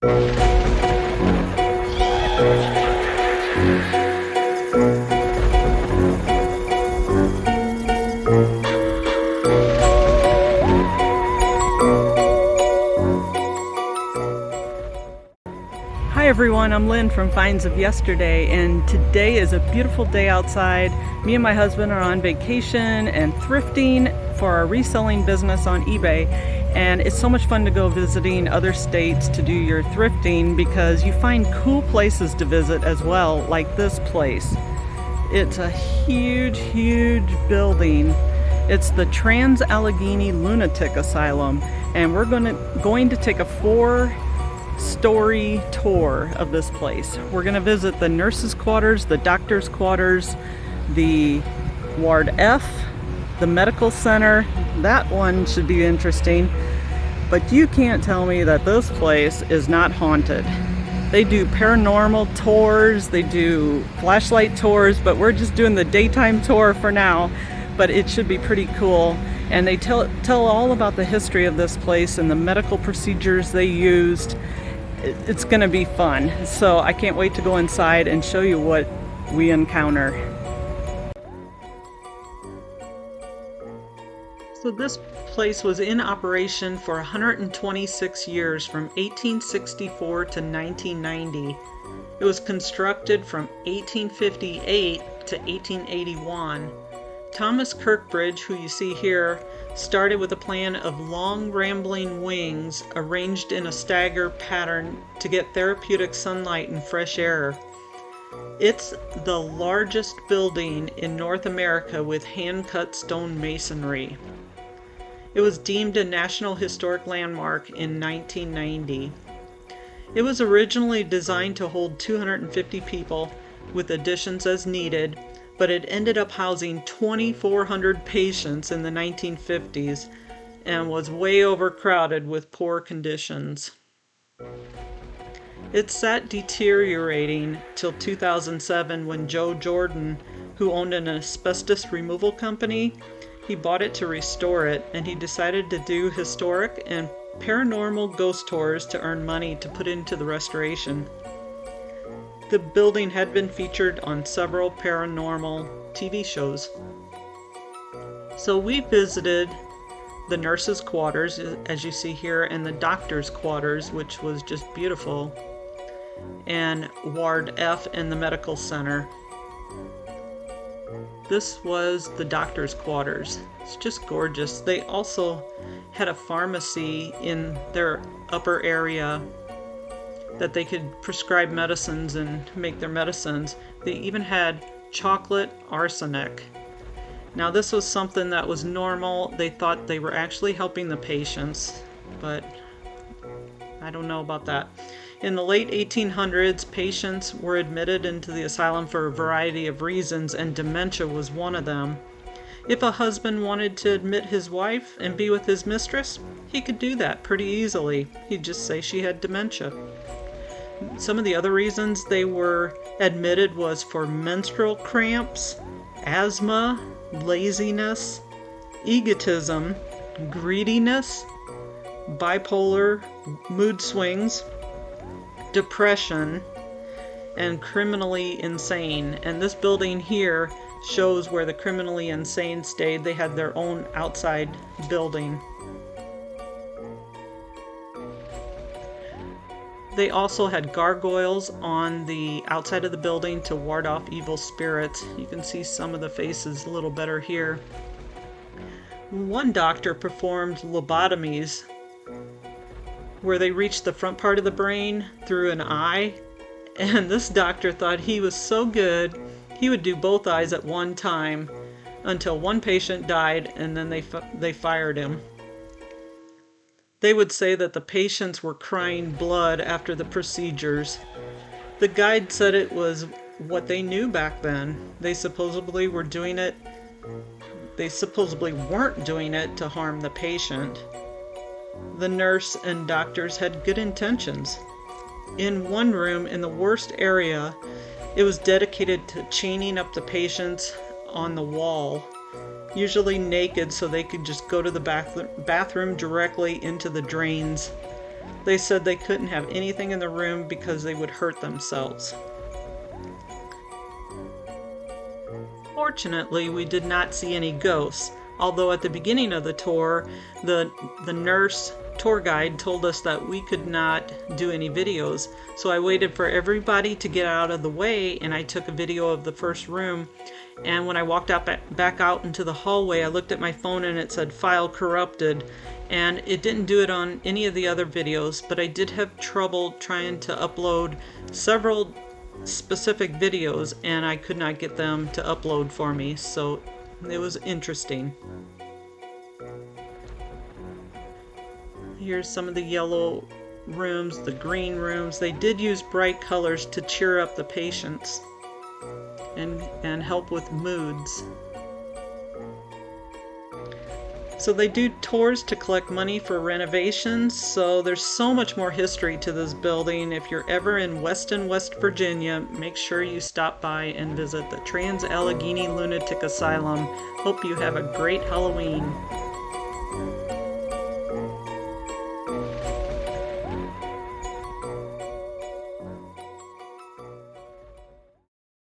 Hi everyone, I'm Lynn from Finds of Yesterday, and today is a beautiful day outside. Me and my husband are on vacation and thrifting for our reselling business on eBay, and it's so much fun to go visiting other states to do your thrifting because you find cool places to visit as well, like this place. It's a huge building. It's the Trans-Allegheny Lunatic Asylum, and we're going to take a 4-story tour of this place. We're going to visit the nurses' quarters, the doctor's quarters, the Ward F, the medical center. That one should be interesting. But you can't tell me that this place is not haunted. They do paranormal tours, they do flashlight tours, but we're just doing the daytime tour for now. But it should be pretty cool. And they tell all about the history of this place and the medical procedures they used. It's going to be fun. So I can't wait to go inside and show you what we encounter. So this place was in operation for 126 years, from 1864 to 1990. It was constructed from 1858 to 1881. Thomas Kirkbridge, who you see here, started with a plan of long rambling wings arranged in a stagger pattern to get therapeutic sunlight and fresh air. It's the largest building in North America with hand-cut stone masonry. It was deemed a National Historic Landmark in 1990. It was originally designed to hold 250 people, with additions as needed, but it ended up housing 2,400 patients in the 1950s and was way overcrowded with poor conditions. It sat deteriorating till 2007 when Joe Jordan, who owned an asbestos removal company, he bought it to restore it, and he decided to do historic and paranormal ghost tours to earn money to put into the restoration. The building had been featured on several paranormal TV shows. So we visited the nurses' quarters, as you see here, and the doctor's quarters, which was just beautiful, and Ward F and the medical center. This was the doctor's quarters. It's just gorgeous. They also had a pharmacy in their upper area that they could prescribe medicines and make their medicines. They even had chocolate arsenic. Now this was something that was normal. They thought they were actually helping the patients, but I don't know about that. In the late 1800s, patients were admitted into the asylum for a variety of reasons, and dementia was one of them. If a husband wanted to admit his wife and be with his mistress, he could do that pretty easily. He'd just say she had dementia. Some of the other reasons they were admitted was for menstrual cramps, asthma, laziness, egotism, greediness, bipolar mood swings, depression, and criminally insane. And this building here shows where the criminally insane stayed. They had their own outside building. They also had gargoyles on the outside of the building to ward off evil spirits. You can see some of the faces a little better here. One doctor performed lobotomies where they reached the front part of the brain through an eye, and this doctor thought he was so good he would do both eyes at one time until one patient died, and then they fired him. They would say that the patients were crying blood after the procedures. The guide said it was what they knew back then. They supposedly weren't doing it to harm the patient. The nurse and doctors had good intentions. In one room, in the worst area, it was dedicated to chaining up the patients on the wall, usually naked so they could just go to the bathroom directly into the drains. They said they couldn't have anything in the room because they would hurt themselves. Fortunately, we did not see any ghosts, although at the beginning of the tour, the nurse tour guide told us that we could not do any videos. So I waited for everybody to get out of the way, and I took a video of the first room. And when I walked back out into the hallway, I looked at my phone and it said file corrupted, and it didn't do it on any of the other videos, but I did have trouble trying to upload several specific videos, and I could not get them to upload for me, so it was interesting. Here's some of the yellow rooms, the green rooms. They did use bright colors to cheer up the patients and help with moods. So they do tours to collect money for renovations, so there's so much more history to this building. If you're ever in Weston, West Virginia, make sure you stop by and visit the Trans-Allegheny Lunatic Asylum. Hope you have a great Halloween.